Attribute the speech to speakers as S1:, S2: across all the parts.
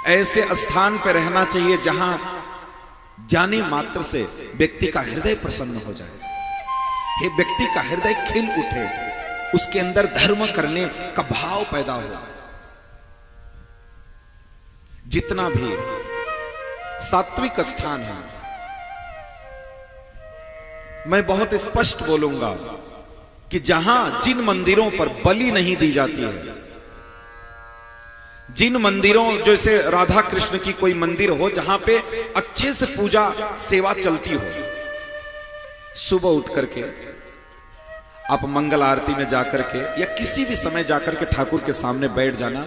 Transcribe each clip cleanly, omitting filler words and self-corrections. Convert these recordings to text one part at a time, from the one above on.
S1: ऐसे स्थान पर रहना चाहिए जहां जाने मात्र से व्यक्ति का हृदय प्रसन्न हो जाए, हे व्यक्ति का हृदय खिल उठे, उसके अंदर धर्म करने का भाव पैदा हो। जितना भी सात्विक स्थान है, मैं बहुत स्पष्ट बोलूंगा कि जहां जिन मंदिरों पर बलि नहीं दी जाती है, जिन मंदिरों जैसे राधा कृष्ण की कोई मंदिर हो जहां पे अच्छे से पूजा सेवा चलती हो, सुबह उठ करके आप मंगल आरती में जाकर के या किसी भी समय जाकर के ठाकुर के सामने बैठ जाना,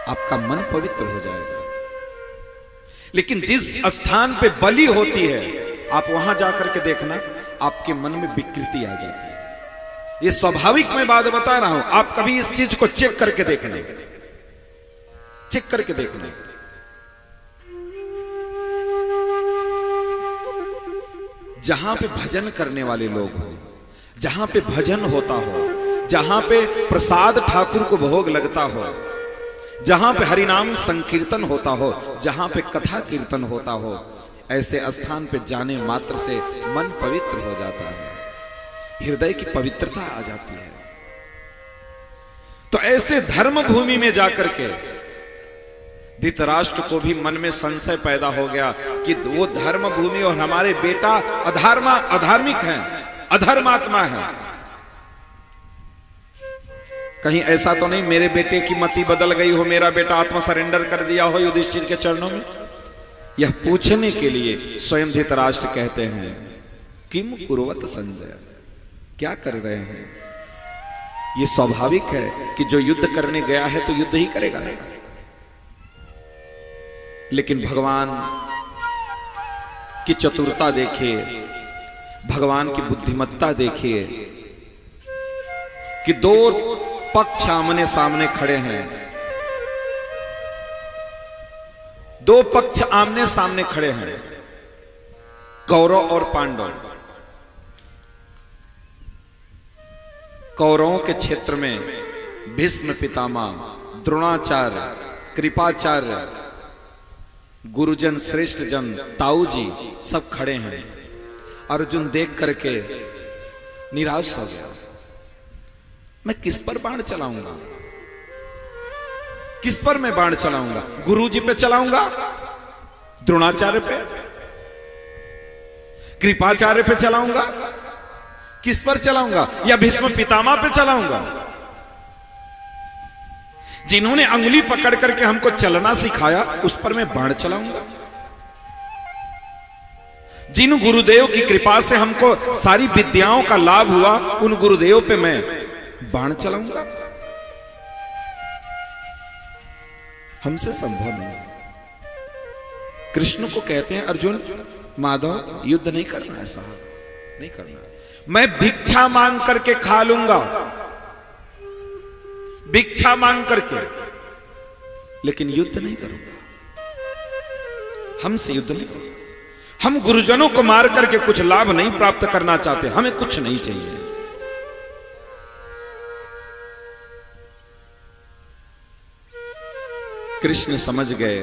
S1: आपका मन पवित्र हो जाएगा। लेकिन जिस स्थान पे बलि होती है, आप वहां जाकर के देखना, आपके मन में विकृति आ जाती है। ये स्वाभाविक मैं बात बता रहा हूं, आप कभी इस चीज को चेक करके देखना, चेक करके देखना। जहां पे भजन करने वाले लोग हो, जहां पे भजन होता हो, जहां पे प्रसाद ठाकुर को भोग लगता हो, जहां पे हरिनाम संकीर्तन होता हो, जहां पे कथा कीर्तन होता हो, ऐसे स्थान पे जाने मात्र से मन पवित्र हो जाता है, हृदय की पवित्रता आ जाती है। तो ऐसे धर्म भूमि में जाकर के धृतराष्ट्र को भी मन में संशय पैदा हो गया कि वो धर्म भूमि और हमारे बेटा अधार्मिक हैं, अधर्मात्मा है। कहीं ऐसा तो नहीं मेरे बेटे की मति बदल गई हो, मेरा बेटा आत्मा सरेंडर कर दिया हो युधिष्ठिर के चरणों में? यह पूछने के लिए स्वयं धृतराष्ट्र कहते हैं, किम कुर्वत संजय, क्या कर रहे हैं? ये स्वाभाविक है कि जो युद्ध करने गया है तो युद्ध ही करेगा ना। लेकिन भगवान की चतुरता देखिए, भगवान की बुद्धिमत्ता देखिए कि दो पक्ष आमने सामने खड़े हैं, दो पक्ष आमने सामने खड़े हैं, कौरव और पांडव। कौरवों के क्षेत्र में भीष्म पितामह, द्रोणाचार्य, कृपाचार्य, गुरुजन, श्रेष्ठ जन, ताऊ जी सब खड़े हैं। अर्जुन देख करके निराश हो गया, मैं किस पर बाण चलाऊंगा, किस पर मैं बाण चलाऊंगा? गुरु जी पे चलाऊंगा, द्रोणाचार्य पे, कृपाचार्य पे चलाऊंगा, किस पर चलाऊंगा? या भीष्म पितामह पे चलाऊंगा, जिन्होंने अंगुली पकड़ करके हमको चलना सिखाया, उस पर मैं बाण चलाऊंगा? जिन गुरुदेव की कृपा से हमको सारी विद्याओं का लाभ हुआ, उन गुरुदेव पे मैं बाण चलाऊंगा? हमसे संभव नहीं। कृष्ण को कहते हैं, अर्जुन माधव युद्ध नहीं करना है साहब, नहीं करना। मैं भिक्षा मांग करके खा लूंगा, भिक्षा मांग करके, लेकिन युद्ध नहीं करूंगा, हमसे युद्ध नहीं करूंगा। हम गुरुजनों को मार करके कुछ लाभ नहीं प्राप्त करना चाहते, हमें कुछ नहीं चाहिए। कृष्ण समझ गए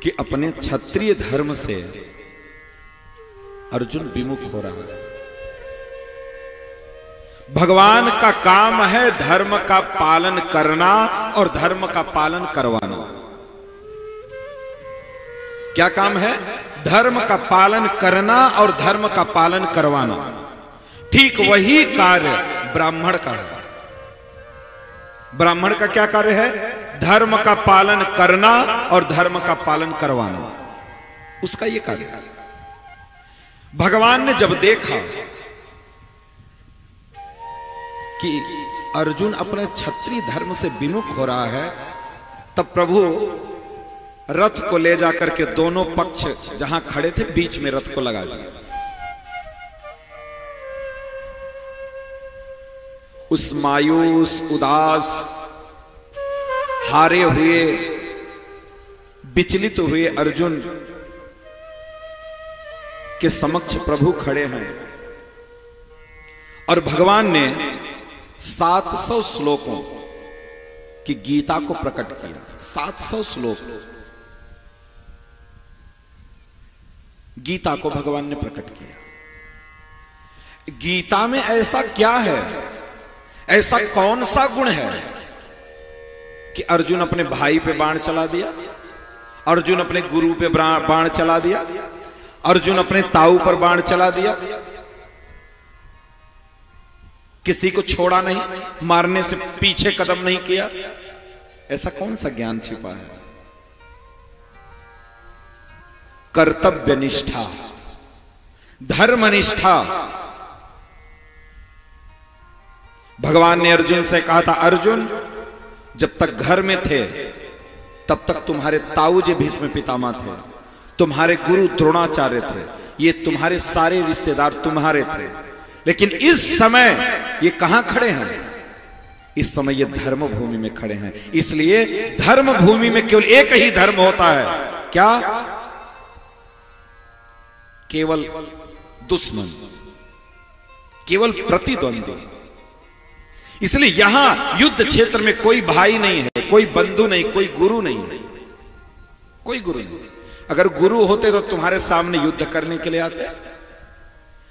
S1: कि अपने क्षत्रिय धर्म से अर्जुन विमुख हो रहा है। भगवान का काम है धर्म का पालन करना और धर्म का पालन करवाना। क्या काम है? धर्म का पालन करना और धर्म का पालन करवाना। ठीक वही कार्य ब्राह्मण का है। ब्राह्मण का क्या कार्य है? धर्म का पालन करना और धर्म का पालन करवाना, उसका यह कार्य है। भगवान ने जब देखा कि अर्जुन अपने क्षत्रिय धर्म से विमुख हो रहा है, तब प्रभु रथ को ले जाकर के दोनों पक्ष जहां खड़े थे बीच में रथ को लगा दिया। उस मायूस, उदास, हारे हुए, विचलित हुए अर्जुन के समक्ष प्रभु खड़े हैं और भगवान ने 700 श्लोकों कि गीता को प्रकट किया। 700 श्लोक गीता को भगवान ने प्रकट किया। गीता में ऐसा क्या है, ऐसा कौन सा गुण है कि अर्जुन अपने भाई पे बाण चला दिया, अर्जुन अपने गुरु पे बाण चला दिया, अर्जुन अपने ताऊ पर बाण चला दिया, किसी को छोड़ा नहीं, मारने से पीछे कदम नहीं किया। ऐसा कौन सा ज्ञान छिपा है? कर्तव्य निष्ठा, धर्म निष्ठा। भगवान ने अर्जुन से कहा था, अर्जुन जब तक घर में थे तब तक तुम्हारे ताऊ जी भीष्म पितामह थे, तुम्हारे गुरु द्रोणाचार्य थे, ये तुम्हारे सारे रिश्तेदार तुम्हारे थे। लेकिन इस समय ये कहां खड़े हैं? इस समय ये धर्म भूमि में खड़े हैं। इसलिए धर्म भूमि में केवल एक ही धर्म होता है। क्या? केवल दुश्मन, केवल प्रतिद्वंदी। इसलिए यहां युद्ध क्षेत्र में कोई भाई नहीं है, कोई बंधु नहीं, कोई गुरु नहीं है, कोई गुरु नहीं। अगर गुरु होते तो तुम्हारे सामने युद्ध करने के लिए आते,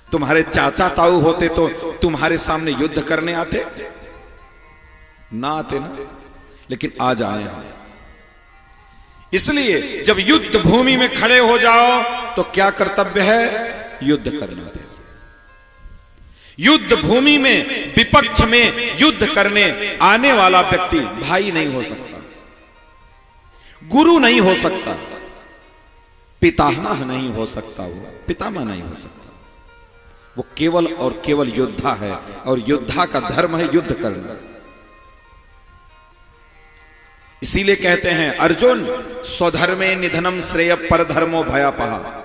S1: तुम्हारे चाचा ताऊ होते तो तुम्हारे सामने युद्ध करने आते ना? आते ना, लेकिन आज आए हैं। इसलिए जब युद्ध भूमि में खड़े हो जाओ तो क्या कर्तव्य है? युद्ध करना है। युद्ध भूमि में, विपक्ष में युद्ध करने आने वाला व्यक्ति भाई नहीं हो सकता, गुरु नहीं हो सकता, पितामह नहीं हो सकता, वो पितामह नहीं हो सकता। वो केवल और केवल योद्धा है, और योद्धा का धर्म है युद्ध करना। इसीलिए कहते हैं, अर्जुन स्वधर्मे निधनम श्रेय परधर्मो भयापहा।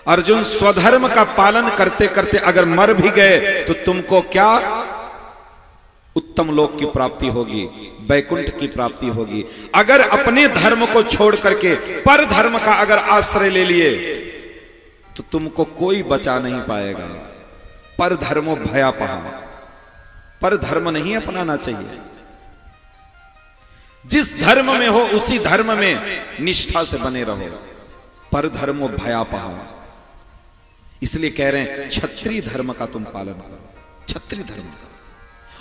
S1: अर्जुन स्वधर्म का पालन करते करते अगर मर भी गए तो तुमको क्या? उत्तम लोक की प्राप्ति होगी, वैकुंठ की प्राप्ति होगी। अगर अपने धर्म को छोड़ करके पर धर्म का अगर आश्रय ले लिए तो तुमको कोई बचा नहीं पाएगा। पर धर्मो भयापहा, पर धर्म नहीं अपनाना चाहिए। जिस धर्म में हो उसी धर्म में निष्ठा से बने रहो। पर धर्मो भयापहा, इसलिए कह रहे हैं क्षत्रिय धर्म का तुम पालन करो, क्षत्रिय धर्म का।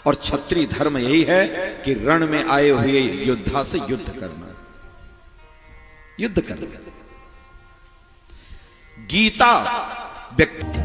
S1: और क्षत्रिय धर्म यही है कि रण में आए हुए योद्धा से युद्ध करना, युद्ध करना। गीता व्यक्ति